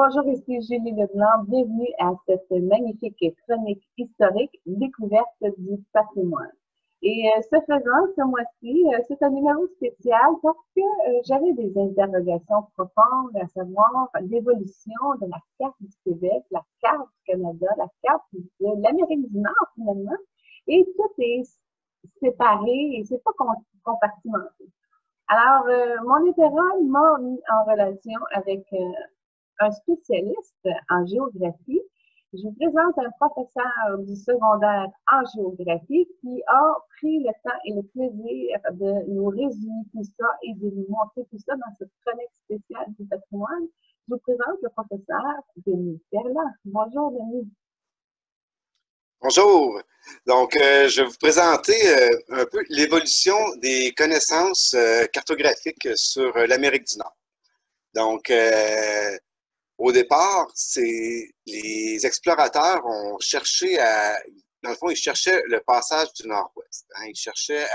Bonjour, ici Julie Leblanc. Bienvenue à cette magnifique chronique historique découverte du patrimoine. Et ce faisant, ce mois-ci, c'est un numéro spécial parce que j'avais des interrogations profondes à savoir l'évolution de la carte du Québec, la carte du Canada, la carte de l'Amérique du Nord finalement. Et tout est séparé et c'est pas compartimenté. Alors, mon intérêt m'a mis en relation avec un spécialiste en géographie. Je vous présente un professeur du secondaire en géographie qui a pris le temps et le plaisir de nous résumer tout ça et de nous montrer tout ça dans cette chronique spéciale du patrimoine. Je vous présente le professeur Denis Ferland. Bonjour, Denis. Bonjour. Donc, je vais vous présenter un peu l'évolution des connaissances cartographiques sur l'Amérique du Nord. Donc, au départ, les explorateurs ont cherché dans le fond, ils cherchaient le passage du Nord-Ouest. Hein. Ils cherchaient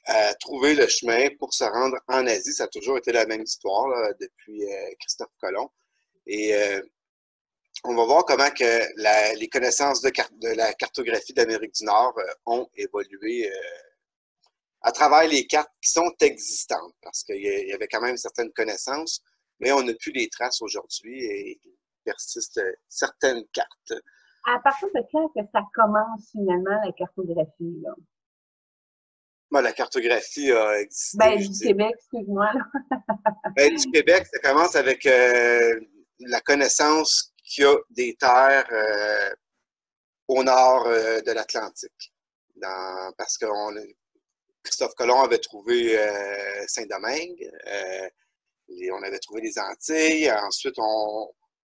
à trouver le chemin pour se rendre en Asie. Ça a toujours été la même histoire là, depuis Christophe Colomb. Et on va voir comment que les connaissances de la cartographie d'Amérique du Nord ont évolué à travers les cartes qui sont existantes, parce qu'il y avait quand même certaines connaissances, mais on n'a plus les traces aujourd'hui et il persiste certaines cartes. À partir de quand que ça commence finalement, la cartographie, là? Bon, la cartographie a existé. Du Québec, excuse-moi. Du Québec, ça commence avec la connaissance qu'il y a des terres au nord de l'Atlantique. Parce que Christophe Colomb avait trouvé Saint-Domingue, on avait trouvé les Antilles, ensuite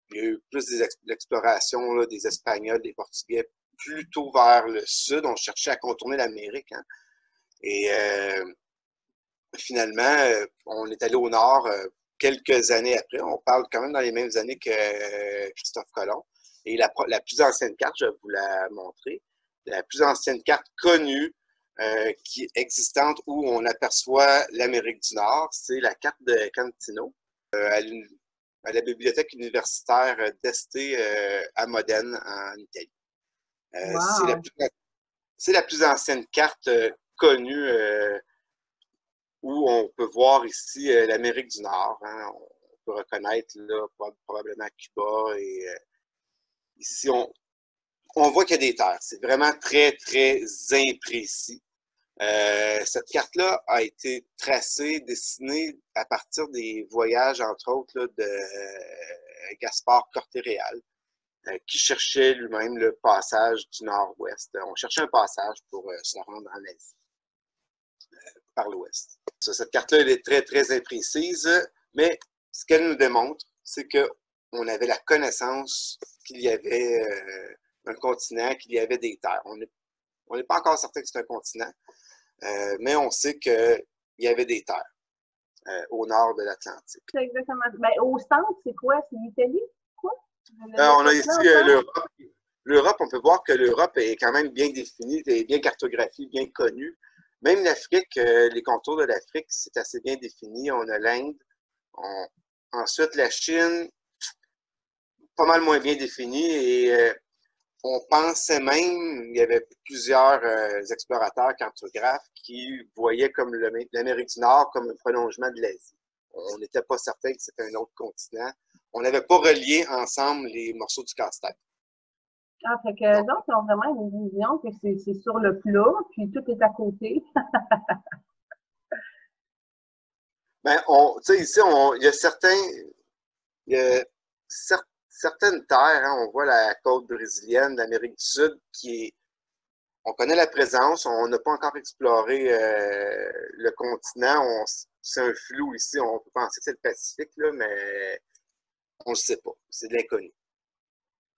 il y a eu plus d'exploration des Espagnols, des Portugais, plutôt vers le sud, on cherchait à contourner l'Amérique. Hein. Et finalement, on est allé au nord quelques années après, on parle quand même dans les mêmes années que Christophe Colomb. Et la plus ancienne carte, je vais vous la montrer, la plus ancienne carte connue qui est existante où on aperçoit l'Amérique du Nord, c'est la carte de Cantino à la bibliothèque universitaire d'Este à Modène, en Italie. Wow. C'est la plus ancienne carte connue où on peut voir ici l'Amérique du Nord. Hein. On peut reconnaître là, probablement Cuba. Et ici, on voit qu'il y a des terres. C'est vraiment très, très imprécis. Cette carte-là a été tracée, dessinée à partir des voyages, entre autres, là, de Gaspard Corté-Réal, qui cherchait lui-même le passage du Nord-Ouest. On cherchait un passage pour se rendre en Asie, par l'Ouest. Cette carte-là, elle est très, très imprécise, mais ce qu'elle nous démontre, c'est qu'on avait la connaissance qu'il y avait un continent, qu'il y avait des terres. On n'est pas encore certain que c'est un continent, mais on sait qu'il y avait des terres au nord de l'Atlantique. C'est exactement. Au centre, c'est quoi? C'est l'Italie? Quoi? On a ici l'Europe. L'Europe, on peut voir que l'Europe est quand même bien définie, est bien cartographiée, bien connue. Même l'Afrique, les contours de l'Afrique, c'est assez bien défini. On a l'Inde. Ensuite, la Chine, pas mal moins bien définie. Et on pensait même, il y avait plusieurs explorateurs, cartographes, qui voyaient comme l'Amérique du Nord comme un prolongement de l'Asie. On n'était pas certain que c'était un autre continent. On n'avait pas relié ensemble les morceaux du casse-tête. Ah, fait que donc, ils ont vraiment une vision que c'est sur le plat, puis tout est à côté. Tu sais, ici, il y a certaines terres, hein, on voit la côte brésilienne, l'Amérique du Sud, on connaît la présence, on n'a pas encore exploré le continent, c'est un flou ici, on peut penser que c'est le Pacifique, là, mais on ne le sait pas, c'est de l'inconnu.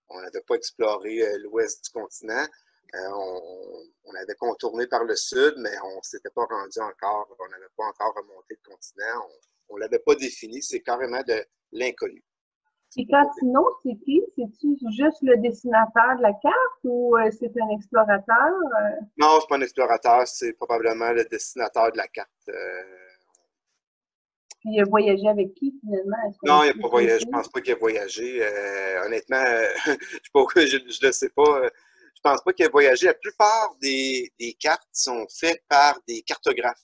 On n'avait pas exploré l'ouest du continent, on avait contourné par le sud, mais on ne s'était pas rendu encore, on n'avait pas encore remonté le continent, on ne l'avait pas défini, c'est carrément de l'inconnu. Et Cantino, c'est qui? C'est-tu juste le dessinateur de la carte ou c'est un explorateur? Non, c'est pas un explorateur, c'est probablement le dessinateur de la carte. Puis il a voyagé avec qui, finalement? Est-ce qu'on Non, il n'a peut pas voyagé. Je sauter? pense pas qu'il a voyagé. Honnêtement, je ne le sais pas. Je pense pas qu'il a voyagé. La plupart des cartes sont faites par des cartographes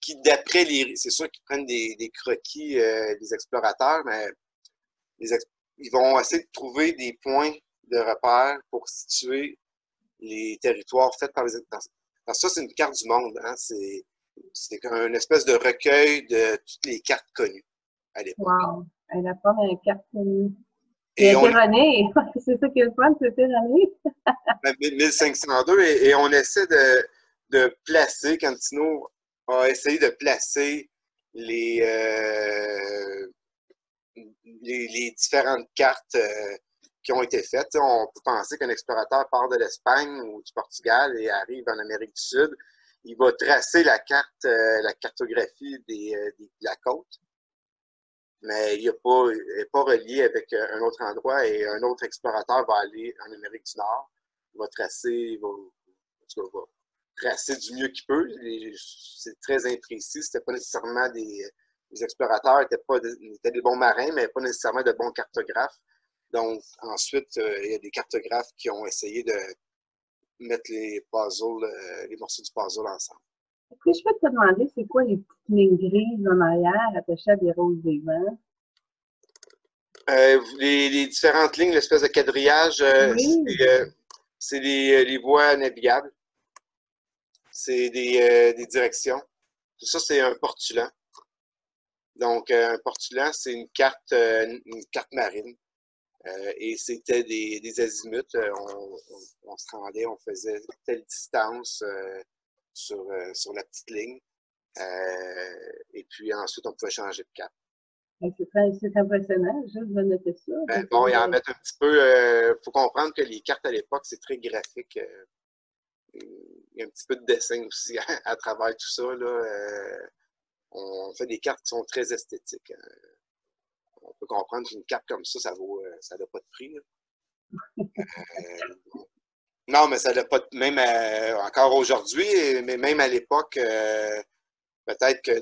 qui, d'après les... C'est sûr qu'ils prennent des croquis des explorateurs, mais ils vont essayer de trouver des points de repère pour situer les territoires faits par les... Parce que ça, c'est une carte du monde. Hein? C'est une espèce de recueil de toutes les cartes connues à l'époque. Wow! Elle a pas une carte. Et C'est on René. C'est ça qui est le fun, c'était René. 1502 et on essaie de placer, Cantino a essayé de placer les, les différentes cartes qui ont été faites. On peut penser qu'un explorateur part de l'Espagne ou du Portugal et arrive en Amérique du Sud. Il va tracer la carte, la cartographie de la côte, mais il n'est pas relié avec un autre endroit et un autre explorateur va aller en Amérique du Nord. Il va tracer, va tracer du mieux qu'il peut. C'est très imprécis. C'était pas nécessairement les explorateurs étaient des bons marins, mais pas nécessairement de bons cartographes. Donc, ensuite, il y a des cartographes qui ont essayé de mettre les puzzles, les morceaux du puzzle ensemble. Est-ce que je peux te demander, c'est quoi les petites lignes grises en arrière attachées à des roses des vents? Les différentes lignes, l'espèce de quadrillage, Oui. c'est les voies navigables. C'est des directions. Tout ça, c'est un portulan. Donc, un portulan, c'est une carte marine. Et c'était des azimuts. On se rendait, on faisait telle distance sur la petite ligne. Et puis ensuite, on pouvait changer de cap. C'est impressionnant, juste de noter ça. Bon, et en mettre un petit peu. Faut comprendre que les cartes à l'époque, c'est très graphique. Il y a un petit peu de dessin aussi à travers tout ça. Là. On fait des cartes qui sont très esthétiques. On peut comprendre qu'une carte comme ça n'a pas de prix. Non, mais ça n'a pas de, même encore aujourd'hui, mais même à l'époque, peut-être que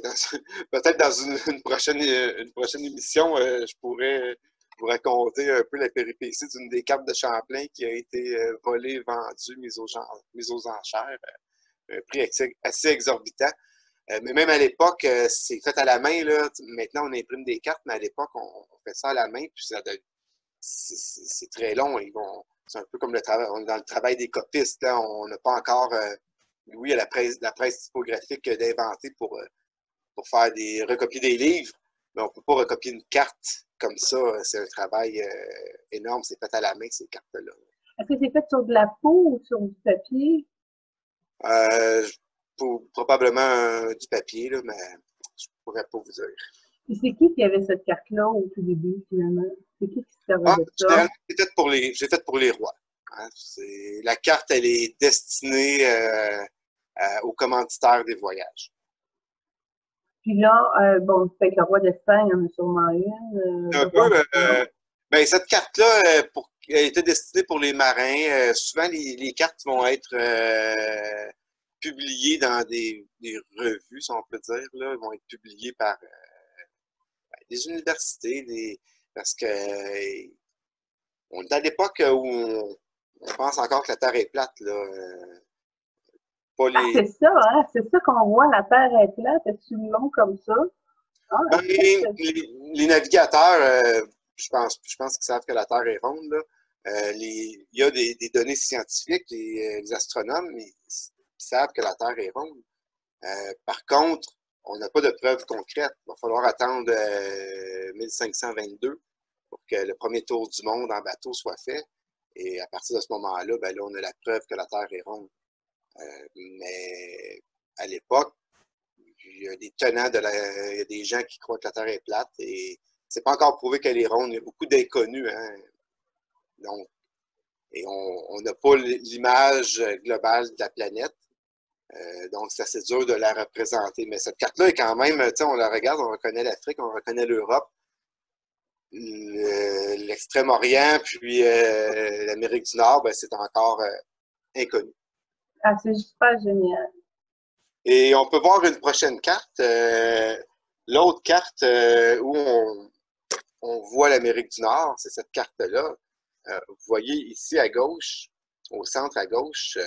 peut-être dans une prochaine émission, je pourrais vous raconter un peu la péripétie d'une des cartes de Champlain qui a été volée, vendue, mise aux enchères, un prix assez exorbitant. Mais même à l'époque, c'est fait à la main. Là. Maintenant, on imprime des cartes, mais à l'époque, on fait ça à la main, puis c'est très long. C'est un peu comme on est dans le travail des copistes. Là. On n'a pas encore, oui, il y a la presse typographique d'inventer pour faire recopier des livres, mais on ne peut pas recopier une carte comme ça. C'est un travail énorme. C'est fait à la main, ces cartes-là. Est-ce que c'est fait sur de la peau ou sur du papier? Probablement du papier, là, mais je ne pourrais pas vous dire. Et c'est qui avait cette carte-là au tout début, finalement? C'est qui se servait de ça? J'ai fait pour les rois. Hein. La carte, elle est destinée aux commanditaires des voyages. Puis là, bon, peut-être le roi d'Espagne en a sûrement une. Un peu, ben, cette carte-là, elle était destinée pour les marins. Souvent, les cartes vont être publiées dans des revues, si on peut dire. Là. Elles vont être publiées par des universités, parce que on est à l'époque où on pense encore que la Terre est plate. Là. C'est ça, hein? C'est ça qu'on voit, la Terre est plate, est-tu long comme ça? Ah, ben, les navigateurs, je pense qu'ils savent que la Terre est ronde. Là. Il y a des données scientifiques, les astronomes, ils savent que la Terre est ronde. Par contre, on n'a pas de preuves concrètes. Il va falloir attendre 1522 pour que le premier tour du monde en bateau soit fait. Et à partir de ce moment-là, ben là, on a la preuve que la Terre est ronde. Mais à l'époque, il y a des tenants il y a des gens qui croient que la Terre est plate et c'est pas encore prouvé qu'elle est ronde. Il y a beaucoup d'inconnus. Hein? Donc, et on n'a pas l'image globale de la planète. Donc, c'est assez dur de la représenter. Mais cette carte-là est quand même, tu sais, on la regarde, on reconnaît l'Afrique, on reconnaît l'Europe, l'Extrême-Orient, puis l'Amérique du Nord, ben, c'est encore inconnu. Ah, c'est juste pas génial. Et on peut voir une prochaine carte. L'autre carte où on voit l'Amérique du Nord, c'est cette carte-là. Vous voyez ici à gauche, au centre à gauche,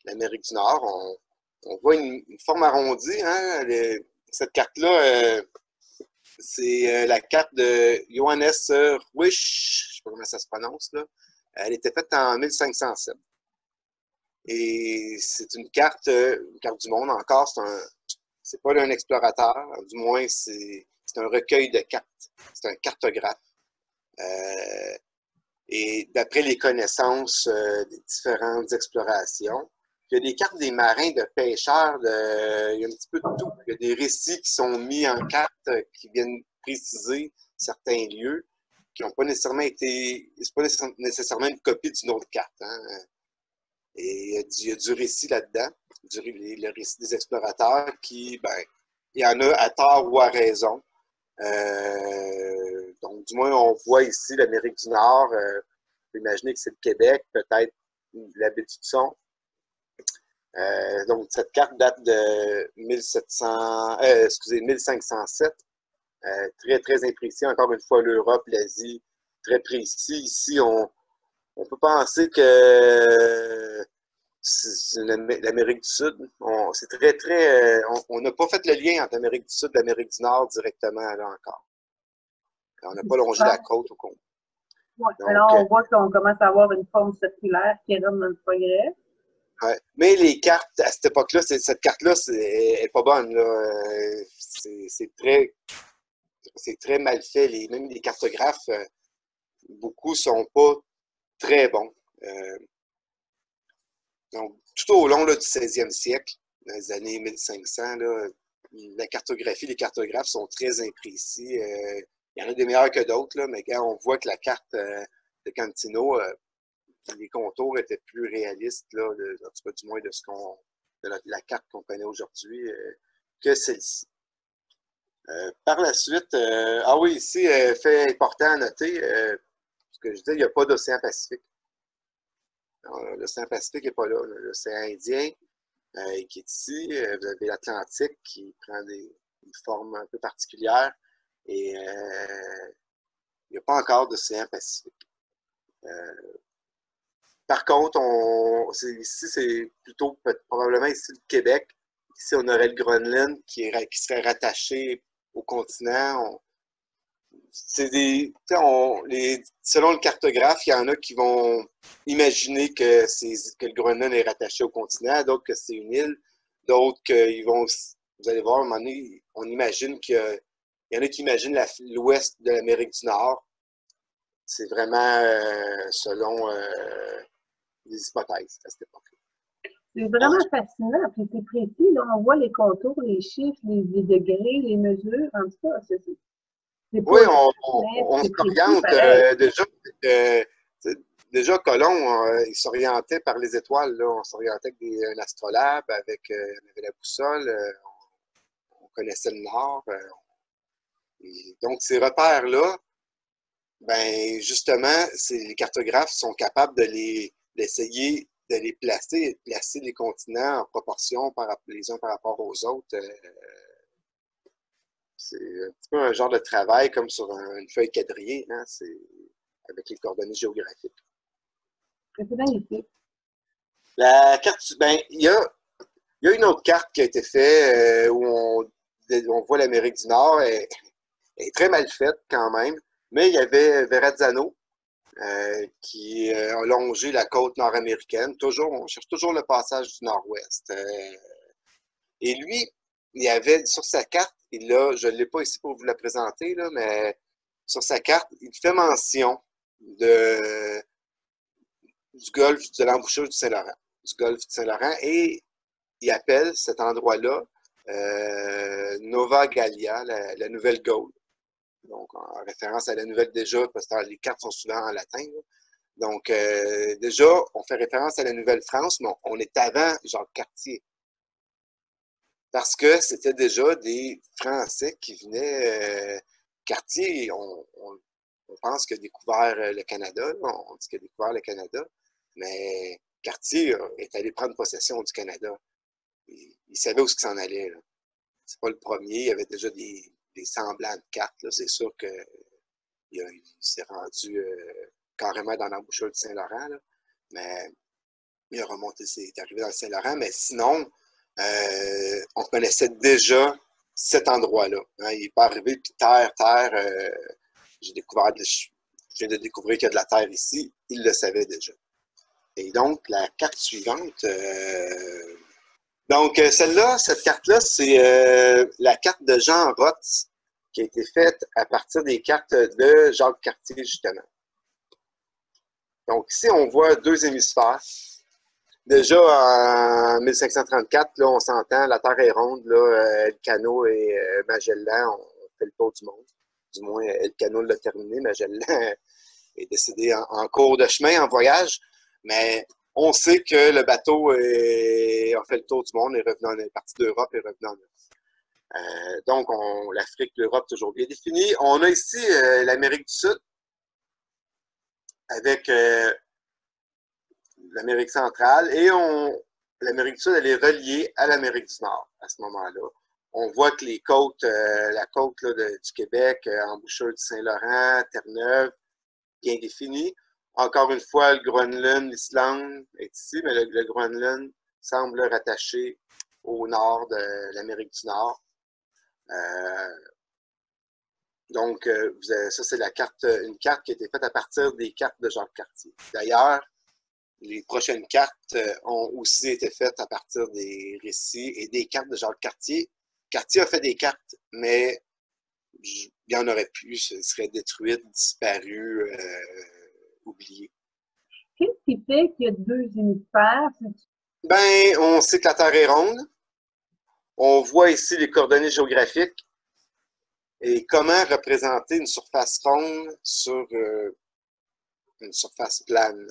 l'Amérique du Nord, on voit une forme arrondie. Hein? Cette carte-là, c'est la carte de Johannes Ruysch, je ne sais pas comment ça se prononce, là. Elle était faite en 1507. Et c'est une carte du monde encore, c'est pas un explorateur, du moins c'est un recueil de cartes, c'est un cartographe. Et d'après les connaissances des différentes explorations, il y a des cartes des marins, de pêcheurs, il y a un petit peu de tout. Il y a des récits qui sont mis en carte, qui viennent préciser certains lieux, qui n'ont pas nécessairement été, c'est pas nécessairement une copie d'une autre carte. Hein. Et il y a du récit là-dedans, le récit des explorateurs qui, ben, il y en a à tort ou à raison. Donc, du moins, on voit ici l'Amérique du Nord. On peut imaginer que c'est le Québec, peut-être la baie du Son. Donc, cette carte date de 1507. Très, très imprécis. Encore une fois, l'Europe, l'Asie, très précis. Ici, on peut penser que c'est l'Amérique du Sud. C'est très, très. On n'a pas fait le lien entre l'Amérique du Sud et l'Amérique du Nord directement, là encore. On n'a pas longé la côte au compte. Ouais. Alors, on voit qu'on commence à avoir une forme circulaire qui est dans le progrès. Ouais. Mais les cartes, à cette époque-là, cette carte-là, elle n'est pas bonne. C'est très mal fait. Même les cartographes, beaucoup ne sont pas très bons. Donc, tout au long là, du 16e siècle, dans les années 1500, là, la cartographie, les cartographes sont très imprécis. Il y en a des meilleurs que d'autres, mais quand on voit que la carte de Cantino, les contours étaient plus réalistes, là, en tout cas du moins de la carte qu'on connaît aujourd'hui, que celle-ci. Par la suite, ah oui, ici, fait important à noter, ce que je dis, il n'y a pas d'océan Pacifique. L'océan Pacifique n'est pas là. L'océan Indien qui est ici. Vous avez l'Atlantique qui prend une forme un peu particulière. Et il n'y a pas encore d'océan Pacifique. Par contre, ici, c'est plutôt probablement ici le Québec. Ici, on aurait le Groenland qui serait rattaché au continent. Selon le cartographe, il y en a qui vont imaginer que le Groenland est rattaché au continent, d'autres que c'est une île, d'autres vous allez voir, à un moment donné, on imagine qu'il y en a qui imaginent l'ouest de l'Amérique du Nord. C'est vraiment selon les hypothèses à cette époque-là. C'est vraiment fascinant, puis c'est précis. Là, on voit les contours, les chiffres, les degrés, les mesures, en tout cas, oui, on s'oriente déjà Colomb, il s'orientait par les étoiles. Là. On s'orientait avec un astrolabe, on avait la boussole, on connaissait le nord. Donc, ces repères-là, ben justement, les cartographes sont capables d'essayer de les placer les continents en proportion les uns par rapport aux autres. C'est un petit peu un genre de travail comme sur une feuille quadrillée, hein? Avec les coordonnées géographiques. C'est magnifique. La carte, ben, il y a une autre carte qui a été faite où on voit l'Amérique du Nord. Elle est très mal faite quand même, mais il y avait Verrazzano qui a longé la côte nord-américaine. On cherche toujours le passage du nord-ouest. Et lui, il y avait sur sa carte, je ne l'ai pas ici pour vous la présenter, là, mais sur sa carte, il fait mention du golfe de l'embouchure du Saint-Laurent, du golfe du Saint-Laurent, et il appelle cet endroit-là Nova Gallia, la Nouvelle-Gaule. Donc, en référence à la nouvelle déjà, parce que les cartes sont souvent en latin. Là. Donc, déjà, on fait référence à la Nouvelle-France, mais on est avant Jacques Cartier. Parce que c'était déjà des Français qui venaient. Cartier, on pense qu'il a découvert le Canada, on dit qu'il a découvert le Canada, mais Cartier est allé prendre possession du Canada. Il savait où il s'en allait. C'est pas le premier, il y avait déjà des des semblants de cartes. C'est sûr qu'il s'est rendu carrément dans l'embouchure du Saint-Laurent, là, mais il a remonté, c'est arrivé dans le Saint-Laurent, mais sinon, on connaissait déjà cet endroit-là. Hein. Il n'est pas arrivé, puis terre, j'ai découvert, je viens de découvrir qu'il y a de la terre ici, il le savait déjà. Et donc, la carte suivante, donc celle-là, cette carte-là, c'est la carte de Jean Roth, qui a été faite à partir des cartes de Jacques Cartier, justement. Donc ici, on voit deux hémisphères. Déjà en 1534, là, on s'entend, la Terre est ronde, là, Elcano et Magellan ont fait le tour du monde. Du moins, Elcano l'a terminé, Magellan est décédé en cours de chemin, en voyage. Mais on sait que le bateau a fait le tour du monde, est parti d'Europe et revenu en Europe. Donc, l'Afrique, l'Europe, toujours bien définie. On a ici l'Amérique du Sud, avec l'Amérique centrale, et l'Amérique du Sud, elle est reliée à l'Amérique du Nord à ce moment-là. On voit que les côtes, la côte là, du Québec, embouchure du Saint-Laurent, Terre-Neuve, bien définie. Encore une fois, le Groenland, l'Islande est ici, mais le Groenland semble rattaché au nord de l'Amérique du Nord. Donc, ça, c'est une carte qui a été faite à partir des cartes de Jacques Cartier. D'ailleurs, les prochaines cartes ont aussi été faites à partir des récits et des cartes de Jacques Cartier. Cartier a fait des cartes, mais il y en aurait plus. Elles seraient détruites, disparues, oubliées. Qu'est-ce qui fait qu'il y a deux hémisphères? Ben, on sait que la Terre est ronde. On voit ici les coordonnées géographiques et comment représenter une surface ronde sur une surface plane.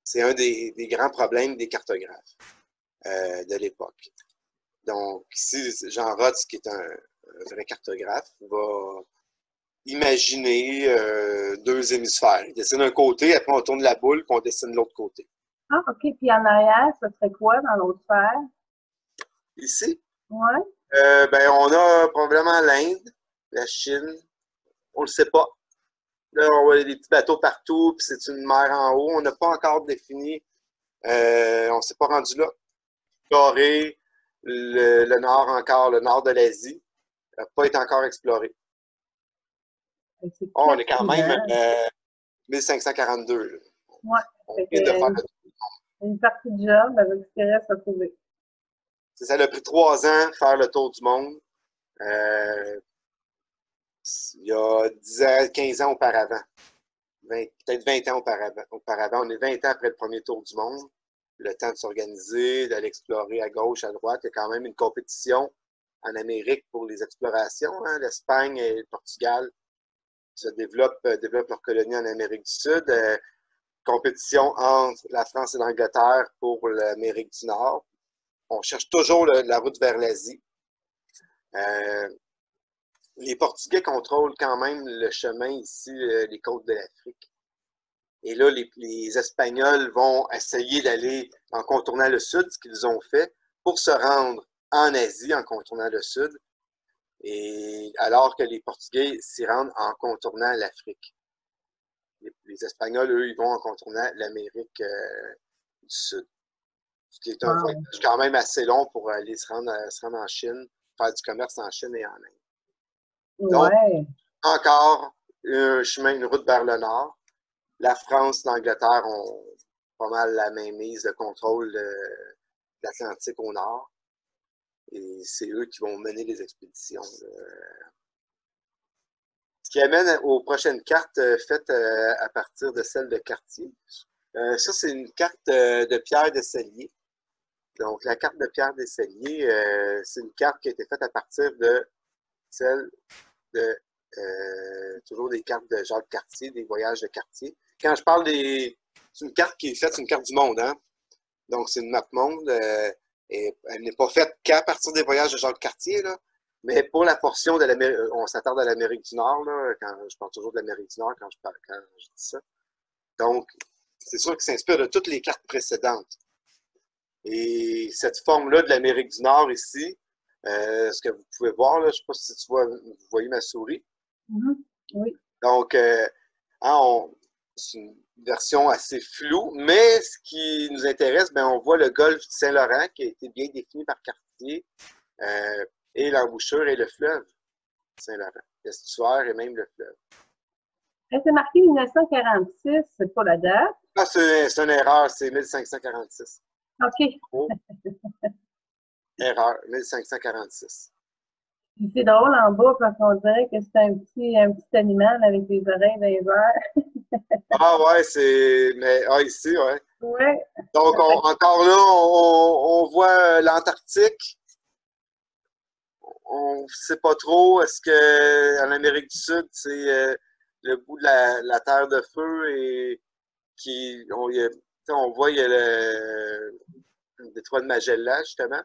C'est un des grands problèmes des cartographes de l'époque. Donc, ici, Jean Roth, qui est un vrai cartographe, va imaginer deux hémisphères. Il dessine un côté, après on tourne la boule, puis on dessine l'autre côté. Ah, OK. Puis en arrière, ça serait quoi dans l'autre sphère? Ici, Ouais. ben, on a probablement l'Inde, la Chine, on le sait pas. Là, on voit des petits bateaux partout, puis c'est une mer en haut. On n'a pas encore défini, on ne s'est pas rendu là. Explorer le nord encore, le nord de l'Asie, n'a pas été encore exploré. Oh, on est quand même 1542. Ouais. On vient de faire une partie du job avec ce qui reste à trouver. Ça a pris 3 ans de faire le tour du monde. Il y a 10 ans, 15 ans auparavant. Peut-être 20 ans auparavant. On est 20 ans après le premier tour du monde. Le temps de s'organiser, d'aller explorer à gauche, à droite. Il y a quand même une compétition en Amérique pour les explorations. Hein. L'Espagne et le Portugal se développent leurs colonies en Amérique du Sud. Compétition entre la France et l'Angleterre pour l'Amérique du Nord. On cherche toujours la route vers l'Asie. Les Portugais contrôlent quand même le chemin ici, les côtes de l'Afrique. Et là, les Espagnols vont essayer d'aller en contournant le sud, ce qu'ils ont fait, pour se rendre en Asie en contournant le sud, et alors que les Portugais s'y rendent en contournant l'Afrique. Les Espagnols, eux, ils vont en contournant l'Amérique du Sud. Ce qui est un voyage quand même assez long pour aller se rendre en Chine, faire du commerce en Chine et en Inde. Donc, encore un chemin, une route vers le nord. La France, l'Angleterre ont pas mal la mainmise, le contrôle de l'Atlantique au nord. Et c'est eux qui vont mener les expéditions. Ce qui amène aux prochaines cartes faites à partir de celles de Cartier. Ça, c'est une carte de Pierre Desailliers. Donc, la carte de Pierre Desailliers, c'est une carte qui a été faite à partir de celle de toujours des cartes de Jacques Cartier, des voyages de Cartier. Quand je parle c'est une carte qui est faite, c'est une carte du monde, hein? Donc, c'est une map monde. Et elle n'est pas faite qu'à partir des voyages de Jacques Cartier, là. Mais pour la portion de l'Amérique, on s'attarde à l'Amérique du Nord, là, quand je parle toujours de l'Amérique du Nord quand je dis ça. Donc, c'est sûr qu'il s'inspire de toutes les cartes précédentes. Et cette forme-là de l'Amérique du Nord ici, Ce que vous pouvez voir, là, je ne sais pas si vous voyez ma souris. Oui. Donc, c'est une version assez floue, mais ce qui nous intéresse, ben, on voit le golfe du Saint-Laurent qui a été bien défini par Cartier, et l'embouchure et le fleuve Saint-Laurent, l'estuaire et même le fleuve. C'est marqué 1946, c'est pas la date. Ah, c'est une erreur, c'est 1546. OK. Oh, erreur, 1546. C'est drôle en bas parce qu'on dirait que c'est un petit animal avec des oreilles dans les airs. Ah ouais, mais ici, ouais. Ouais. Donc, encore là, on voit l'Antarctique. On ne sait pas trop. Est-ce qu'en Amérique du Sud, c'est le bout de la Terre de Feu et on voit il y a le détroit de Magellan, justement.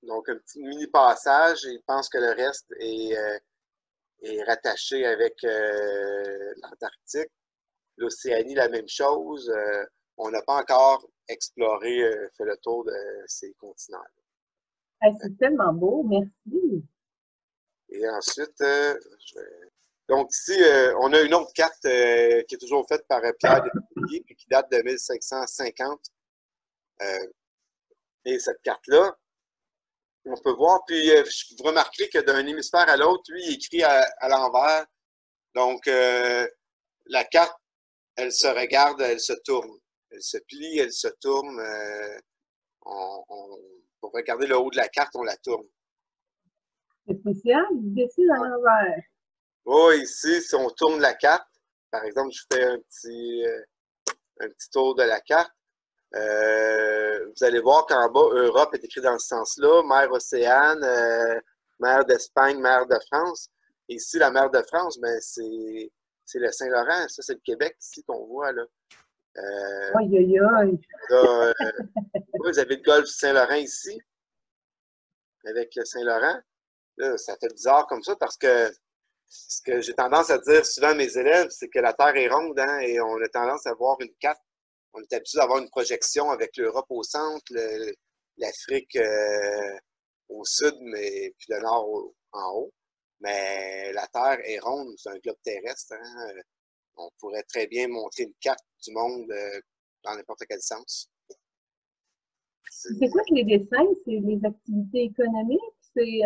Donc, un petit mini passage. Et je pense que le reste est rattaché avec l'Antarctique. L'Océanie, la même chose. On n'a pas encore exploré, fait le tour de ces continents. C'est tellement beau, merci. Et ensuite, donc ici, on a une autre carte qui est toujours faite par Pierre Descouliers, puis qui date de 1550. Et cette carte-là, on peut voir, puis vous remarquerez que d'un hémisphère à l'autre, lui, il écrit à l'envers. Donc, la carte, elle se regarde, elle se tourne. Elle se plie, elle se tourne. Pour regarder le haut de la carte, on la tourne. C'est spécial, il décide à l'envers. Oh, ici, si on tourne la carte, par exemple, je fais un petit tour de la carte. Vous allez voir qu'en bas, Europe est écrit dans ce sens-là, mer Océane, mer d'Espagne, mer de France. Et ici, la mer de France, ben, c'est le Saint-Laurent. Ça, c'est le Québec ici qu'on voit, là. Aïe, aïe, aïe. Là, vous avez le golfe du Saint-Laurent ici, avec le Saint-Laurent. Là, ça fait bizarre comme ça parce que ce que j'ai tendance à dire souvent à mes élèves, c'est que la Terre est ronde, hein, et on a tendance à voir une carte. On est habitué d'avoir une projection avec l'Europe au centre, l'Afrique au sud, mais puis le nord en haut. Mais la Terre est ronde, c'est un globe terrestre. Hein. On pourrait très bien montrer une carte du monde dans n'importe quel sens. C'est quoi que les dessins? C'est les activités économiques? C'est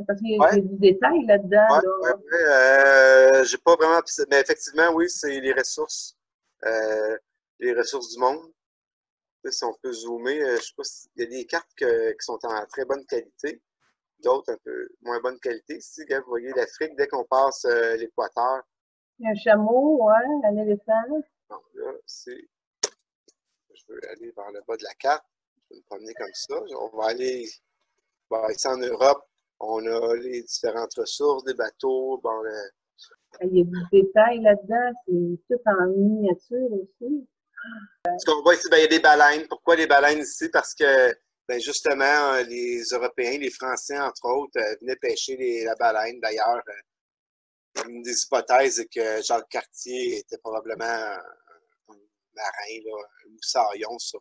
parce qu'il y a Ouais, du détail là-dedans. ouais, Là. ouais. J'ai pas vraiment. Mais effectivement, oui, c'est euh, les ressources du monde. Si on peut zoomer, je sais pas s'il y a des cartes qui sont en très bonne qualité, d'autres un peu moins bonne qualité. Ici, vous voyez l'Afrique, dès qu'on passe l'équateur. Il y a un chameau, ouais, un éléphant. Bon, là, je veux aller vers le bas de la carte. Je vais me promener comme ça. On va aller ici en Europe. On a les différentes ressources, des bateaux. Bon, Il y a du détail là-dedans. C'est tout en miniature aussi. ce qu'on voit ici, ben, il y a des baleines. Pourquoi les baleines ici? Parce que ben, justement, les Européens, les Français, entre autres, venaient pêcher la baleine. D'ailleurs, une des hypothèses est que Jacques Cartier était probablement un marin, là, un moussaillon sur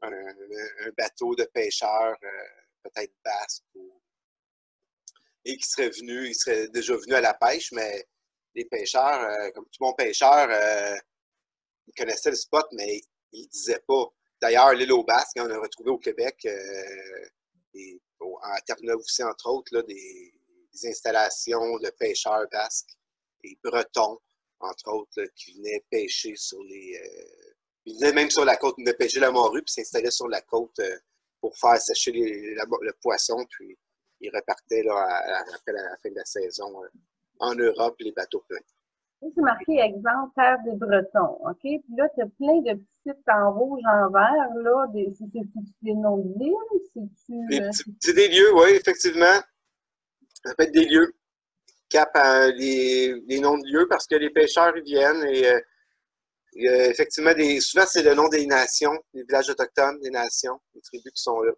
un bateau de pêcheurs, peut-être basque, et il serait déjà venu à la pêche, mais les pêcheurs, comme tout bon pêcheur, ils connaissaient le spot, mais ils ne disaient pas. D'ailleurs, l'île aux Basques, on a retrouvé au Québec, à Terre-Neuve aussi, entre autres, là, des installations de pêcheurs basques et bretons, entre autres, là, qui venaient pêcher sur ils venaient même sur la côte, ils venaient pêcher la morue, puis s'installaient sur la côte pour faire sécher le poisson, puis ils repartaient là, après la fin de la saison en Europe, les bateaux pleins. C'est marqué exemple Terre des Bretons. OK? Puis là, tu as plein de petits sites en rouge, en vert, là. C'est des noms de villes? C'est des lieux, oui, effectivement. Ça peut être des lieux. Cap les noms de lieux parce que les pêcheurs ils viennent et effectivement, souvent c'est le nom des nations, des villages autochtones, des nations, des tribus qui sont là.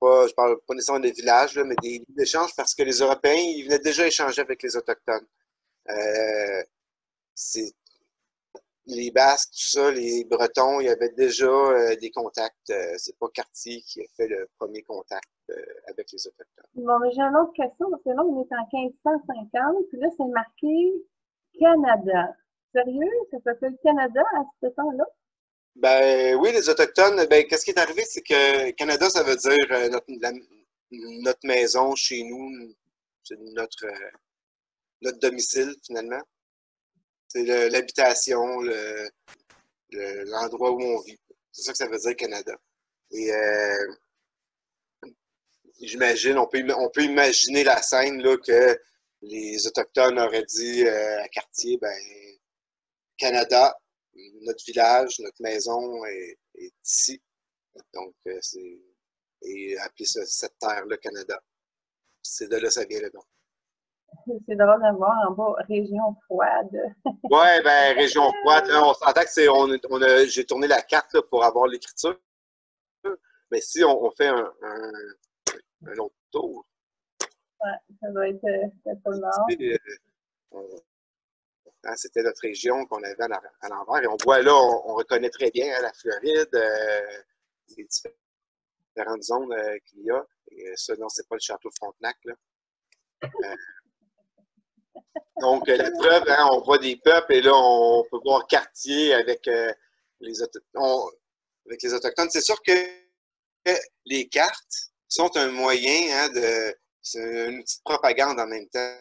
Je parle pas nécessairement des villages, là, mais des lieux d'échange parce que les Européens, ils venaient déjà échanger avec les Autochtones. Euh, les Basques, tout ça, les Bretons, il y avait déjà des contacts. C'est pas Cartier qui a fait le premier contact avec les Autochtones. Bon, mais j'ai une autre question, parce que là, on est en 1550, puis là, c'est marqué Canada. Sérieux? Ça s'appelle Canada à ce temps-là? Ben oui, les Autochtones, ben qu'est-ce qui est arrivé, c'est que Canada, ça veut dire notre maison chez nous, c'est notre domicile finalement. C'est l'habitation, l'endroit où on vit. C'est ça que ça veut dire Canada. Et j'imagine, on peut imaginer la scène là, que les Autochtones auraient dit à Cartier, ben Canada, notre village, notre maison est ici. Donc, et appeler cette terre-là Canada. C'est de là ça vient le nom. C'est drôle de voir en bas, région froide. Ouais, ben, région froide, là, on s'entend que j'ai tourné la carte là, pour avoir l'écriture. Mais si on fait un autre tour, Ouais, ça doit être pas le nord. Hein, c'était notre région qu'on avait à l'envers. Et on voit là, on reconnaît très bien hein, la Floride, les différentes zones qu'il y a. Et ça, non, c'est pas le château de Frontenac. Là. Donc, la preuve, hein, on voit des peuples et là, on peut voir Cartier avec, les, avec les Autochtones. C'est sûr que les cartes sont un moyen hein, c'est un outil de propagande en même temps.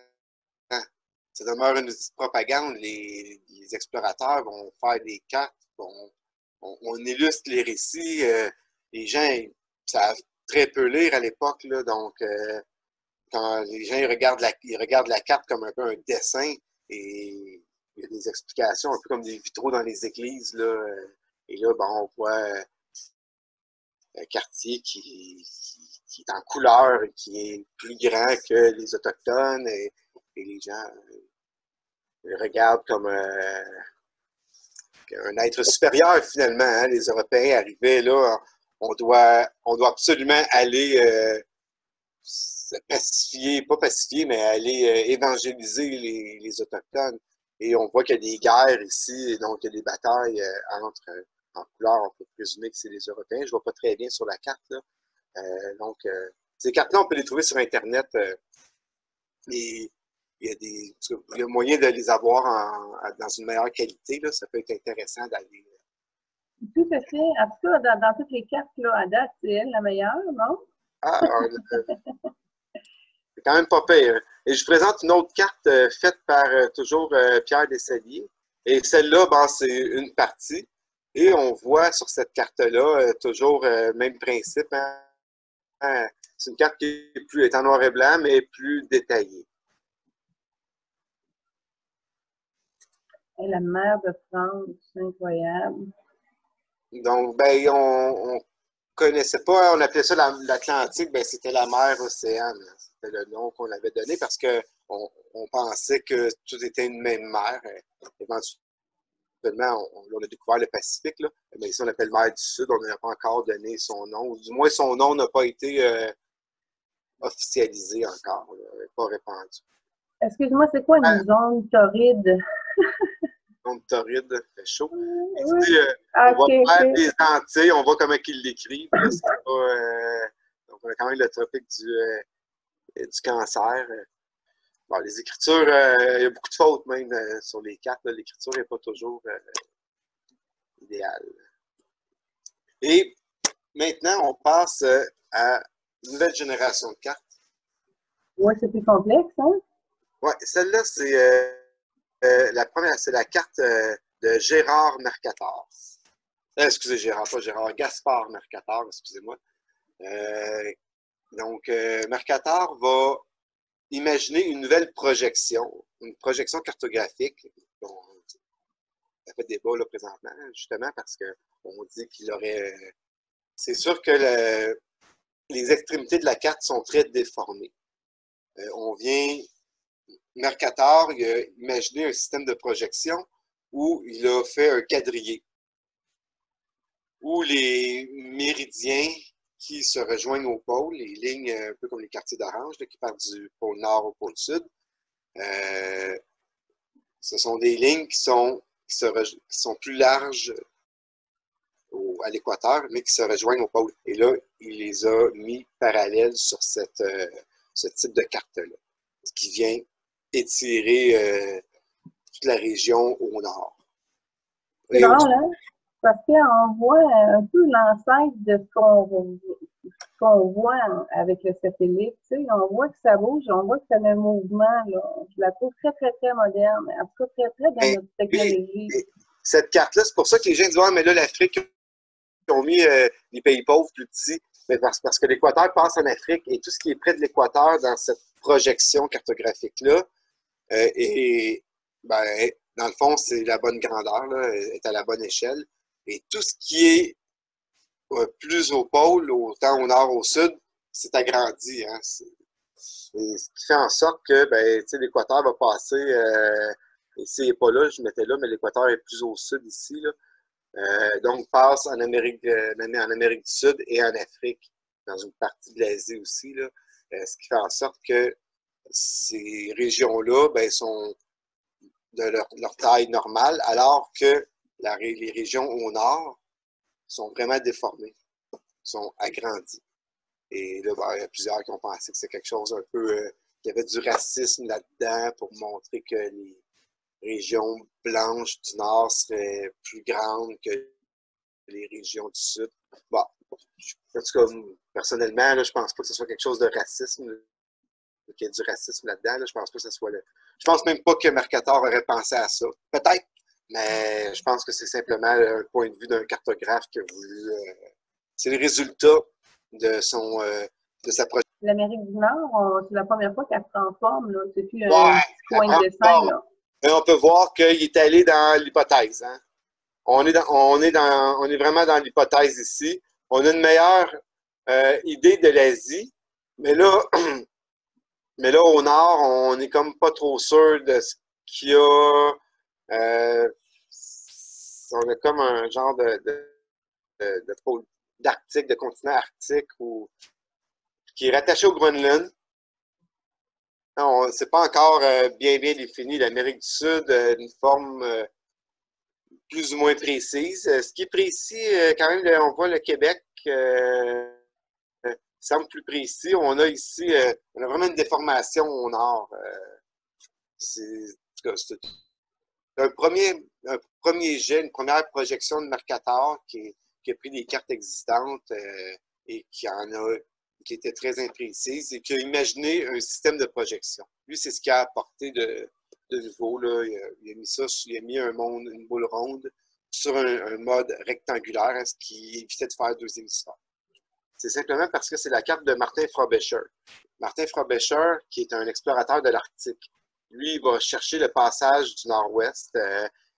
Ça demeure une outil de propagande. Les explorateurs vont faire des cartes, on illustre les récits. Les gens ils savent très peu lire à l'époque, là, donc quand les gens ils regardent la carte comme un peu un dessin et il y a des explications, un peu comme des vitraux dans les églises. Là, et là, bon, on voit un quartier qui est en couleur et qui est plus grand que les Autochtones et les gens le regardent comme un être supérieur finalement. Hein. Les Européens arrivaient là, on doit absolument aller se pacifier, pas pacifier, mais aller évangéliser les Autochtones. Et on voit qu'il y a des guerres ici, et donc il y a des batailles en couleur, on peut présumer que c'est les Européens. Je ne vois pas très bien sur la carte. Là. Donc, ces cartes-là, on peut les trouver sur Internet. Et il y a moyen de les avoir dans une meilleure qualité. Là. Ça peut être intéressant d'aller. Tout à fait. En tout cas, dans toutes les cartes là, à date, c'est elle la meilleure, non? Ah, c'est quand même pas pire. Et je présente une autre carte faite par toujours Pierre Desailliers. Et celle-là, ben, c'est une partie. Et on voit sur cette carte-là, toujours même principe. Hein, c'est une carte qui est en noir et blanc, mais plus détaillée. Et la mer de France, c'est incroyable. Donc, ben, on connaissait pas, on appelait ça l'Atlantique, ben, c'était la mer Océane. C'était le nom qu'on avait donné parce que on pensait que tout était une même mer. Éventuellement, on a découvert le Pacifique, là. Mais ici, on l'appelle mer du Sud, on n'a pas encore donné son nom. Ou du moins, son nom n'a pas été officialisé encore, là, pas répandu. Excuse-moi, c'est quoi une zone torride? Zone torride, fait chaud. Oui. Ici, Ah, on ok, va faire ok. des Antilles, on voit comment ils l'écrivent. Donc, on a quand même le tropique du cancer. Bon, les écritures, il y a beaucoup de fautes même sur les cartes. L'écriture n'est pas toujours idéale. Et maintenant, on passe à une nouvelle génération de cartes. Oui, c'est plus complexe, hein? Ouais, celle-là, c'est la première, c'est la carte de Gérard Mercator. Excusez, Gérard, pas Gérard, Gaspard Mercator, excusez-moi. Donc, Mercator va imaginer une nouvelle projection, une projection cartographique. Bon, ça fait débat là, présentement, justement, parce qu'on dit qu'il aurait. C'est sûr que les extrémités de la carte sont très déformées. On vient. Mercator, il a imaginé un système de projection où il a fait un quadrillé, où les méridiens qui se rejoignent au pôle, les lignes un peu comme les quartiers d'Orange, qui partent du pôle nord au pôle sud, ce sont des lignes qui sont qui sont plus larges à l'équateur, mais qui se rejoignent au pôle. Et là, il les a mis parallèles sur ce type de carte-là, ce qui vient étirer toute la région au nord. C'est drôle, hein? Parce qu'on voit un peu l'ancêtre de ce qu'on voit avec le satellite. Tu sais, on voit que ça bouge, on voit que ça a un mouvement. Là. Je la trouve très, très, très moderne. En tout cas, très, très dans notre technologie. Cette carte-là, c'est pour ça que les gens disent ouais, mais là, l'Afrique, ils ont mis les pays pauvres plus petits. Mais parce que l'Équateur passe en Afrique et tout ce qui est près de l'Équateur dans cette projection cartographique-là est, ben, dans le fond, c'est la bonne grandeur, là, est à la bonne échelle. Et tout ce qui est plus au pôle, autant au nord, au sud, c'est agrandi. Hein? Ce qui fait en sorte que ben, l'Équateur va passer, ici, il n'est pas là, je mettais là, mais l'Équateur est plus au sud ici. Là. Donc, passe en Amérique du Sud et en Afrique, dans une partie de l'Asie aussi. Là. Ce qui fait en sorte que ces régions-là ben, sont de leur taille normale, alors que les régions au nord sont vraiment déformées, sont agrandies. Et là, ben, il y a plusieurs qui ont pensé que c'est quelque chose un peu... qu'il y avait du racisme là-dedans pour montrer que les régions blanches du nord seraient plus grandes que les régions du sud. Bon, en tout cas, personnellement, là, je pense pas que ce soit quelque chose de racisme, qu'il y ait du racisme là-dedans. Là, je pense pas que ce soit là. Je pense même pas que Mercator aurait pensé à ça. Peut-être, mais je pense que c'est simplement un point de vue d'un cartographe qui a voulu... c'est le résultat de sa projection. L'Amérique du Nord, c'est la première fois qu'elle prend forme. C'est plus un point de dessin. Là. Mais on peut voir qu'il est allé dans l'hypothèse. Hein? On est vraiment dans l'hypothèse ici. On a une meilleure idée de l'Asie, mais là, au nord, on n'est comme pas trop sûr de ce qu'il y a. On a comme un genre de pôle d'Arctique, de continent arctique qui est rattaché au Groenland. C'est pas encore bien défini. L'Amérique du Sud, une forme plus ou moins précise. Ce qui est précis, quand même, on voit le Québec semble plus précis. On a ici, on a vraiment une déformation au nord. C'est un premier jet, une première projection de Mercator qui a pris des cartes existantes et qui était très imprécise et qui a imaginé un système de projection. Lui, c'est ce qu'il a apporté de nouveau. Là. Il a mis ça, il a mis une boule ronde sur un mode rectangulaire, hein, ce qui évitait de faire deux hémisphères. C'est simplement parce que c'est la carte de Martin Frobisher. Martin Frobisher, qui est un explorateur de l'Arctique. Lui, il va chercher le passage du Nord-Ouest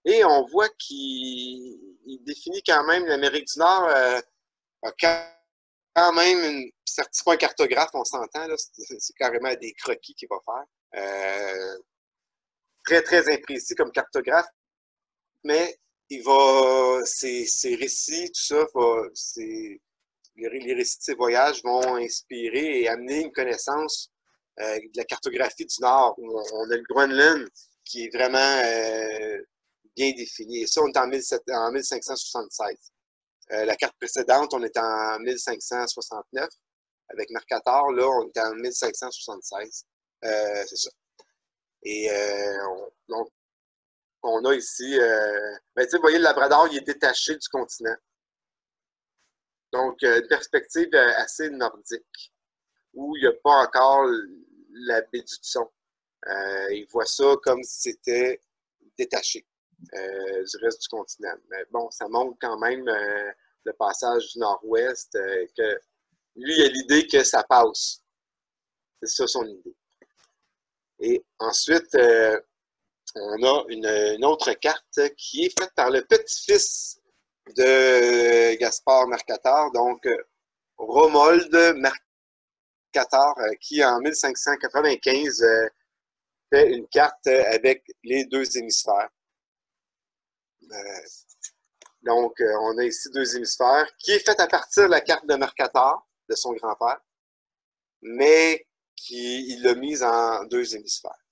et on voit qu'il définit quand même l'Amérique du Nord quand même c'est pas un cartographe, on s'entend, là, c'est carrément des croquis qu'il va faire. Très, très imprécis comme cartographe, mais ses récits, tout ça, les récits de ses voyages vont inspirer et amener une connaissance de la cartographie du Nord. On a le Groenland qui est vraiment bien défini. Et ça, on est en 1576. La carte précédente, on est en 1569. Avec Mercator, là, on est en 1576. C'est ça. Et donc, on a ici... ben, vous voyez, le Labrador, il est détaché du continent. Donc, une perspective assez nordique, où il n'y a pas encore la baie du Thon. Il voit ça comme si c'était détaché du reste du continent. Mais bon, ça montre quand même le passage du nord-ouest, que lui, il a l'idée que ça passe. C'est ça son idée. Et ensuite, on a une autre carte qui est faite par le petit-fils de Gaspard Mercator, donc Romuald Mercator, qui en 1595 fait une carte avec les deux hémisphères. Donc, on a ici deux hémisphères, qui est faite à partir de la carte de Mercator, de son grand-père, mais il l'a mise en deux hémisphères.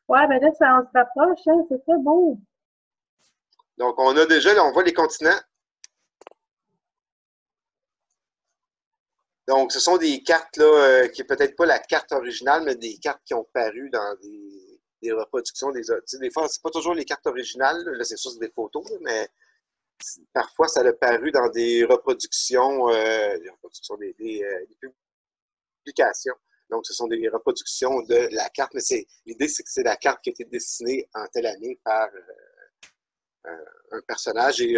Ouais, ben là, ça, on se rapproche, hein, c'est très beau. Donc, on a déjà, là, on voit les continents. Donc, ce sont des cartes là, qui n'est peut-être pas la carte originale, mais des cartes qui ont paru dans des reproductions. Des fois, c'est pas toujours les cartes originales. Là, c'est sûr, c'est des photos, là, mais parfois, ça a paru dans des reproductions, des publications. Donc, ce sont des reproductions de la carte, mais l'idée, c'est que c'est la carte qui a été dessinée en telle année par un personnage. Et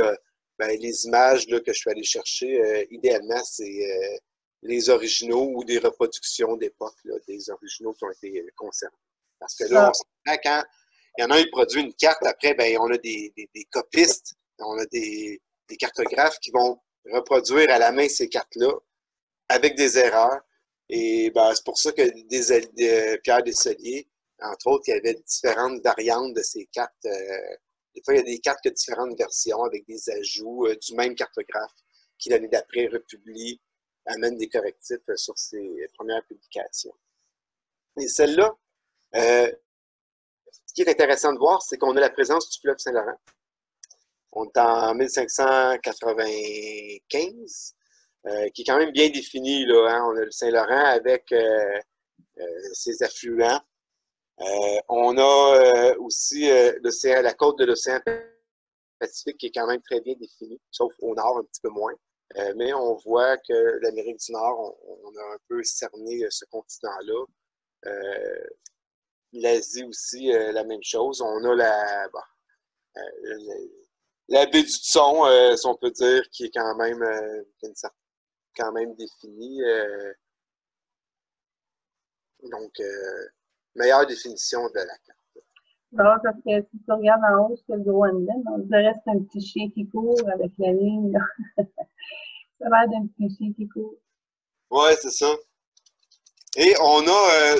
ben, les images là, que je suis allé chercher, idéalement, c'est les originaux ou des reproductions d'époque, des originaux qui ont été conservés. Parce que là, on sent quand il y en a un qui produit une carte, après, ben, on a des copistes, on a des cartographes qui vont reproduire à la main ces cartes-là avec des erreurs. Et ben, c'est pour ça que Pierre Desaulniers, entre autres, il y avait différentes variantes de ces cartes. Des fois, il y a des cartes qui ont différentes versions avec des ajouts du même cartographe qui, l'année d'après, republie, amène des correctifs sur ses premières publications. Et celle-là, ce qui est intéressant de voir, c'est qu'on a la présence du fleuve Saint-Laurent. On est en 1595, qui est quand même bien défini. Là, hein? On a le Saint-Laurent avec ses affluents. On a aussi la côte de l'océan Pacifique qui est quand même très bien définie, sauf au nord un petit peu moins. Mais on voit que l'Amérique du Nord, on a un peu cerné ce continent-là. L'Asie aussi, la même chose. On a la baie du Thon, si on peut dire, qui est quand même, définie. Donc, meilleure définition de la carte. Alors, parce que si tu regardes en haut, c'est le Groenland, on dirait que c'est un petit chien qui court avec la ligne. Là. Ça a l'air d'un petit chien qui court. Oui, c'est ça. Et on a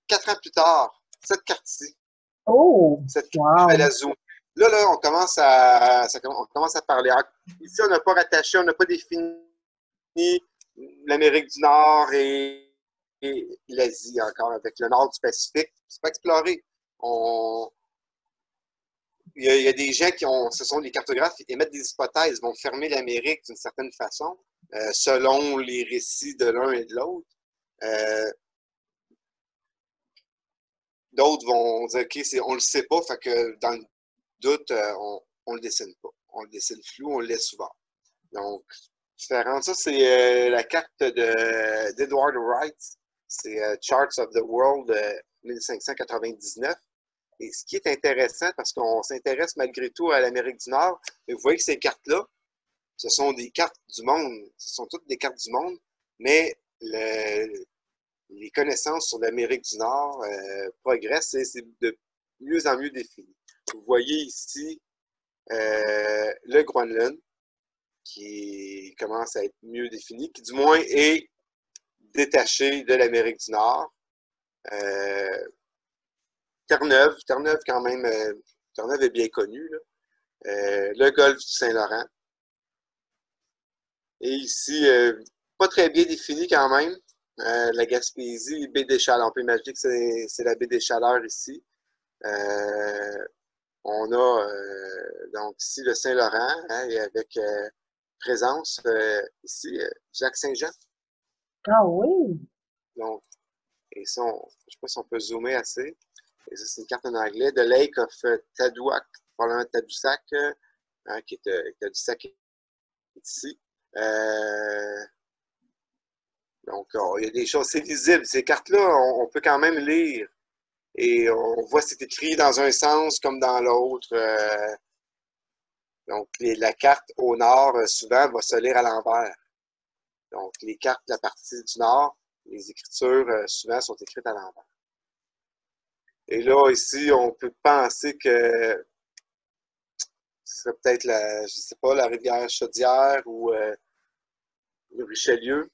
4 ans plus tard, cette carte-ci. Oh! Cette carte, Wow! je vais la zoomer. Là, on commence à parler. Ici, on n'a pas rattaché, on n'a pas défini l'Amérique du Nord et l'Asie encore, avec le nord du Pacifique. C'est pas exploré. Il y a des gens ce sont des cartographes, qui émettent des hypothèses, vont fermer l'Amérique d'une certaine façon, selon les récits de l'un et de l'autre. D'autres vont dire, OK, on ne le sait pas, fait que dans le doute, on ne le dessine pas. On le dessine flou, on le laisse ouvert. Donc, différent. Ça, c'est la carte d'Edward Wright. C'est Charts of the World 1599. Et ce qui est intéressant, parce qu'on s'intéresse malgré tout à l'Amérique du Nord, mais vous voyez que ces cartes-là, ce sont des cartes du monde. Ce sont toutes des cartes du monde, mais les connaissances sur l'Amérique du Nord progressent et c'est de mieux en mieux défini. Vous voyez ici le Groenland, qui commence à être mieux défini, qui du moins est détaché de l'Amérique du Nord. Terre-Neuve quand même, Terre-Neuve est bien connu, là. Le golfe du Saint-Laurent. Et ici, pas très bien défini quand même. La Gaspésie, baie des Chaleurs. On peut imaginer que c'est la baie des Chaleurs ici. On a donc ici le Saint-Laurent, hein, et avec présence ici, Jacques-Saint-Jean. Ah oui! Donc, et ça, je ne sais pas si on peut zoomer assez. Et ça, c'est une carte en anglais. The Lake of Tadoussac, probablement Tadoussac, hein, qui est Tadoussac est ici. Donc, il y a des choses, c'est visible. Ces cartes-là, on peut quand même lire. Et on voit c'est écrit dans un sens comme dans l'autre. Donc, la carte au nord, souvent, va se lire à l'envers. Donc, les cartes de la partie du nord, les écritures, souvent, sont écrites à l'envers. Et là, ici, on peut penser que ce serait peut-être je sais pas, la rivière Chaudière ou le Richelieu.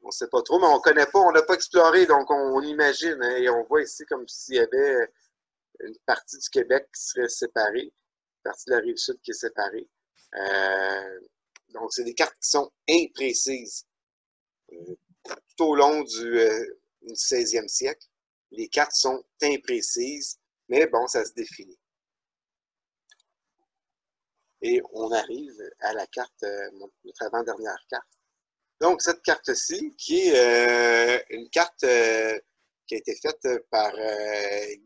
On ne sait pas trop, mais on ne connaît pas, on n'a pas exploré, donc on imagine. Hein, et on voit ici comme s'il y avait une partie du Québec qui serait séparée, une partie de la rive sud qui est séparée. Donc, c'est des cartes qui sont imprécises. Tout au long du 16e siècle, les cartes sont imprécises, mais bon, ça se définit. Et on arrive à la carte, notre avant-dernière carte. Donc, cette carte-ci, qui est une carte qui a été faite par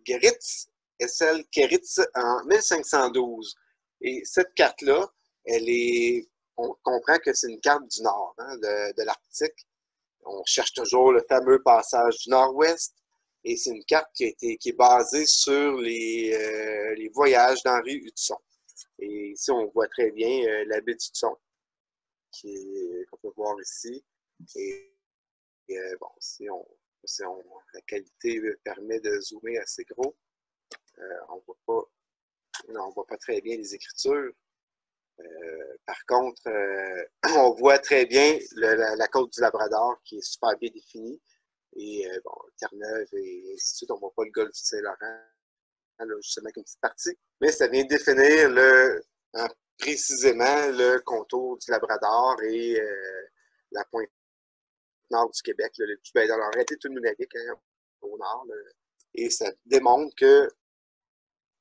Geritz, S.L. Geritz en 1512. Et cette carte-là, on comprend que c'est une carte du Nord, hein, de l'Arctique. On cherche toujours le fameux passage du Nord-Ouest. Et c'est une carte qui est basée sur les voyages d'Henri Hudson. Et ici, on voit très bien la baie d'Hudson, qu'on peut voir ici. Et bon, la qualité permet de zoomer assez gros. On ne voit pas très bien les écritures. Par contre, on voit très bien la côte du Labrador qui est super bien définie. Et bon, Terre-Neuve et ainsi de suite, on ne voit pas le golfe du Saint-Laurent, là, justement, avec une petite partie. Mais ça vient définir précisément le contour du Labrador et la pointe nord du Québec. Dans la réalité, tout le Nunavik, hein, au nord. Là, et ça démontre qu'il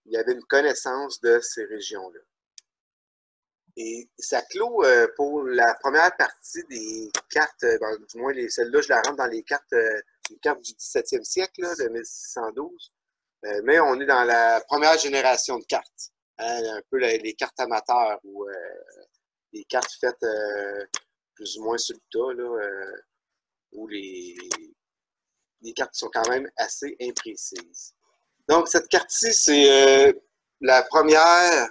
y avait une connaissance de ces régions-là. Et ça clôt pour la première partie des cartes, du moins celle-là, je la rentre dans les cartes, une carte du 17e siècle, là, de 1612. Mais on est dans la première génération de cartes. Hein, un peu les cartes amateurs ou les cartes faites plus ou moins sur le tas, là, où les cartes sont quand même assez imprécises. Donc, cette carte-ci, c'est la première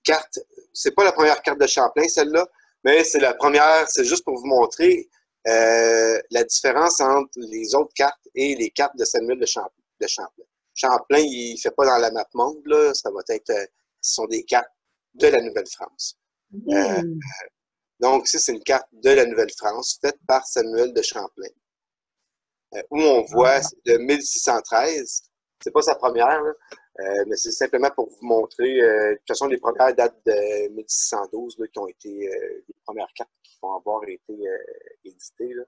carte. C'est pas la première carte de Champlain, celle-là, mais c'est la première, c'est juste pour vous montrer la différence entre les autres cartes et les cartes de Samuel de Champlain. Champlain, il ne fait pas dans la map monde, là, ça va être, ce sont des cartes de la Nouvelle-France. Donc, ici, c'est une carte de la Nouvelle-France faite par Samuel de Champlain, où on voit de 1613. C'est pas sa première, là, mais c'est simplement pour vous montrer. De toute façon, les premières datent de 1612 là, qui ont été les premières cartes qui vont avoir été éditées. Là.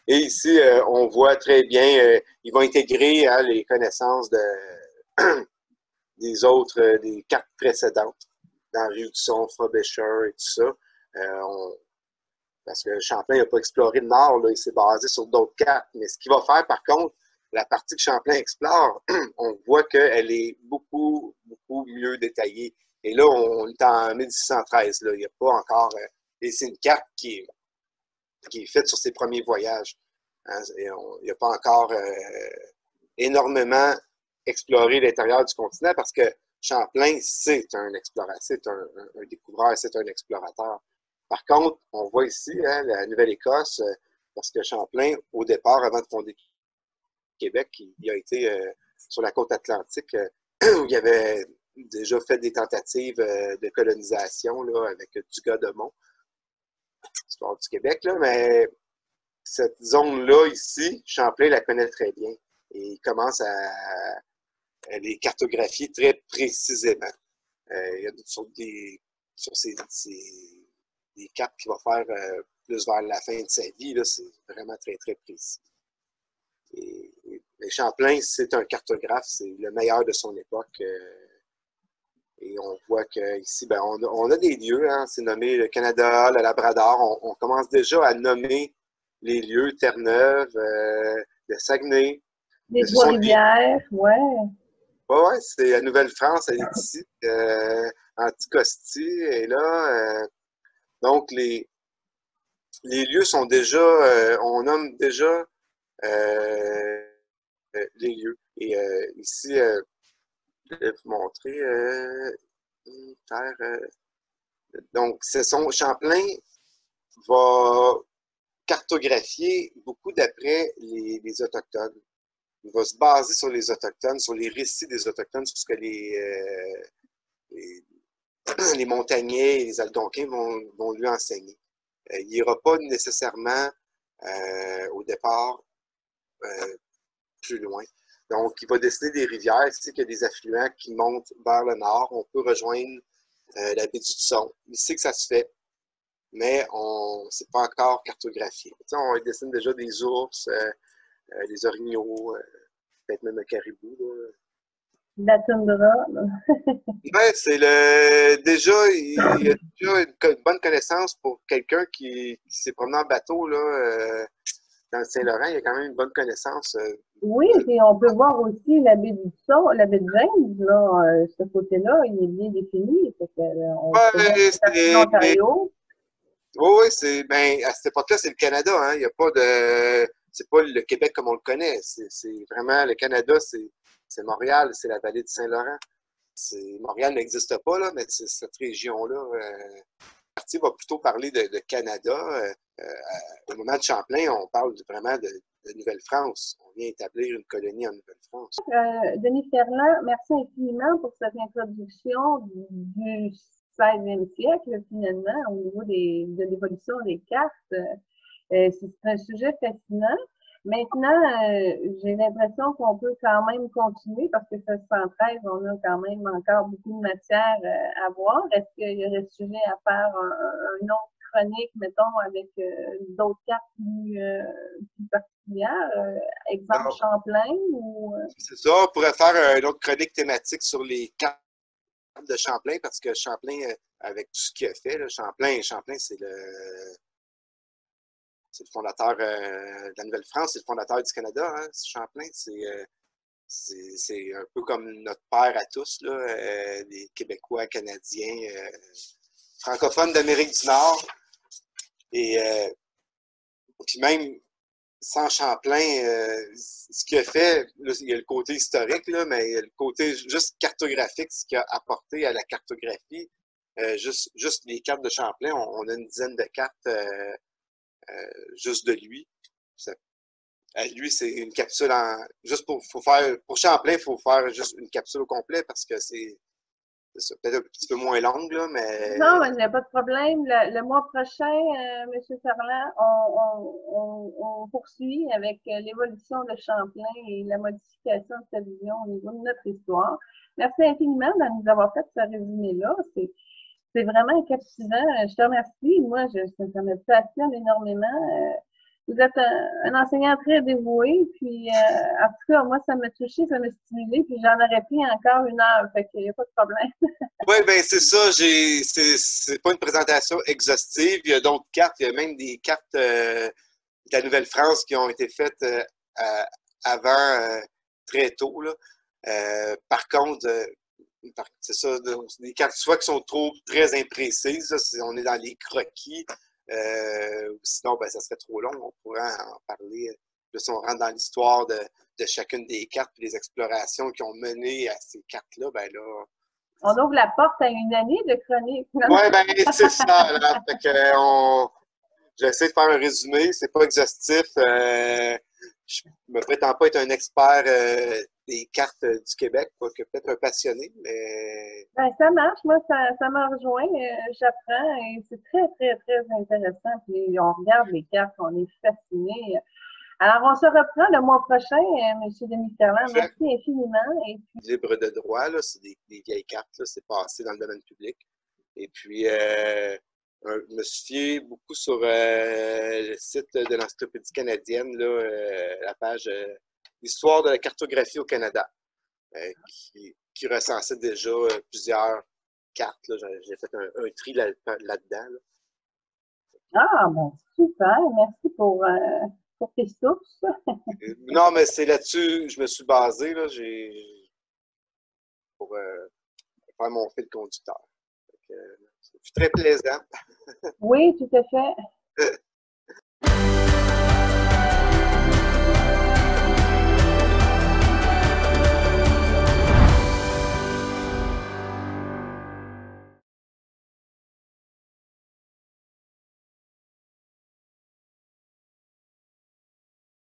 Et ici, on voit très bien, ils vont intégrer hein, les connaissances des autres, des cartes précédentes, d'Henri Hudson, Frobisher et tout ça. Parce que Champlain n'a pas exploré le Nord, là, il s'est basé sur d'autres cartes. Mais ce qu'il va faire, par contre, la partie que Champlain explore, on voit qu'elle est beaucoup, beaucoup mieux détaillée. Et là, on est en 1613. Là, il n'y a pas encore... et c'est une carte qui est faite sur ses premiers voyages. Hein, et il n'y a pas encore énormément exploré l'intérieur du continent parce que Champlain, c'est un explorateur, c'est un découvreur, c'est un explorateur. Par contre, on voit ici hein, la Nouvelle-Écosse, parce que Champlain, au départ, avant de fonder Québec, il a été sur la côte atlantique, où il avait déjà fait des tentatives de colonisation là, avec Dugas-de-Mont, l'histoire du Québec, là, mais cette zone-là, ici, Champlain la connaît très bien. Et il commence à les cartographier très précisément. Il y a sur des cartes qu'il va faire plus vers la fin de sa vie, là, c'est vraiment très, très précis. Et Champlain, c'est un cartographe, c'est le meilleur de son époque. Et on voit qu'ici, ben, on a des lieux, hein, c'est nommé le Canada, le Labrador. On commence déjà à nommer les lieux, Terre-Neuve, le Saguenay. Les Trois-Rivières, ouais. Oui, c'est la Nouvelle-France, elle est ici, Anticosti, et là, donc les lieux sont déjà, on nomme déjà les lieux. Et ici, je vais vous montrer, donc, Champlain va cartographier beaucoup d'après les Autochtones. Il va se baser sur les Autochtones, sur les récits des Autochtones, sur ce que les montagnais et les Algonquins vont lui enseigner. Il n'ira pas nécessairement au départ plus loin. Donc, il va dessiner des rivières. Tu sais qu'il y a des affluents qui montent vers le nord. On peut rejoindre la baie du Son. Il sait que ça se fait, mais c'est pas encore cartographié. Tu sais, on dessine déjà des ours, des orignaux, peut-être même un caribou. Là. La toundra, là. Ouais, c'est le. Déjà, il y a déjà une bonne connaissance pour quelqu'un qui s'est promené en bateau là, dans le Saint-Laurent. Il y a quand même une bonne connaissance. Oui, puis on peut voir aussi la baie du Son, la baie de James, là, ce côté-là, il est bien défini. Fait que, on peut voir Ouais, la partie de l'Ontario. oui, oui, c'est. Ben, à cette époque-là, c'est le Canada, hein. Il y a pas de. C'est pas le Québec comme on le connaît. C'est vraiment le Canada, c'est Montréal, c'est la vallée du Saint-Laurent. Montréal n'existe pas, là, mais c'est cette région-là. Le parti va plutôt parler de Canada. Au moment de Champlain, on parle vraiment de Nouvelle-France. On vient établir une colonie en Nouvelle-France. Denis Ferland, merci infiniment pour cette introduction du 16e siècle, finalement, au niveau de l'évolution des cartes. C'est un sujet fascinant. Maintenant, j'ai l'impression qu'on peut quand même continuer parce que 1613, on a quand même encore beaucoup de matière à voir. Est-ce qu'il y aurait sujet à faire un autre chronique, mettons, avec d'autres cartes plus particulières? Exemple Alors, Champlain ou... c'est ça, on pourrait faire une autre chronique thématique sur les cartes de Champlain parce que Champlain, avec tout ce qu'il a fait, là, Champlain c'est le fondateur de la Nouvelle-France, c'est le fondateur du Canada, hein, Champlain. C'est un peu comme notre père à tous, là, les Québécois, Canadiens, francophones d'Amérique du Nord. Et puis même sans Champlain, ce qu'il a fait, là, il y a le côté historique, là, mais il y a le côté juste cartographique, ce qu'il a apporté à la cartographie. Juste les cartes de Champlain, on a une dizaine de cartes juste de lui. Lui, c'est une capsule en. Juste pour Champlain, il faut faire juste une capsule au complet parce que c'est peut-être un petit peu moins longue, là, Non, mais. il n'y a pas de problème. Le mois prochain, M. Ferland, on poursuit avec l'évolution de Champlain et la modification de sa vision au niveau de notre histoire. Merci infiniment de nous avoir fait ce résumé-là. C'est vraiment captivant. Je te remercie. Moi, ça me passionne énormément. Vous êtes un enseignant très dévoué, puis en tout cas, moi, ça m'a touché, ça m'a stimulé, puis j'en aurais pris encore 1 heure, fait qu'il n'y a pas de problème. Oui, ben c'est ça. C'est pas une présentation exhaustive. Il y a d'autres cartes. Il y a même des cartes de la Nouvelle-France qui ont été faites avant très tôt. Là. Par contre, c'est ça, des cartes soit qui sont trop très imprécises. Là, si on est dans les croquis. Sinon, ben, ça serait trop long. On pourrait en parler. Si on rentre dans l'histoire de chacune des cartes et les explorations qui ont mené à ces cartes-là, ben là, On ouvre la porte à une année de chronique. oui, ben c'est ça. Là. Fait que, j'essaie de faire un résumé. C'est pas exhaustif. Je me prétends pas être un expert des cartes du Québec, pas que peut-être un passionné, mais. Ben, ça marche. Moi, ça m'a rejoint. J'apprends et c'est très, très, très intéressant. Puis on regarde les cartes, on est fasciné. Alors, on se reprend le mois prochain, M. Denis Ferland. Fait, Merci infiniment. Et libre de droit, là, c'est des vieilles cartes, là, c'est passé dans le domaine public. Et puis, je me suis fié beaucoup sur le site de l'Encyclopédie canadienne, là, la page Histoire de la cartographie au Canada, qui recensait déjà plusieurs cartes. Là. J'ai fait un tri là-dedans. Là. ah, ben, super. Merci pour tes sources. Non, mais c'est là-dessus que je me suis basé là, pour faire mon fil conducteur. C'est très plaisant. Oui, tout à fait.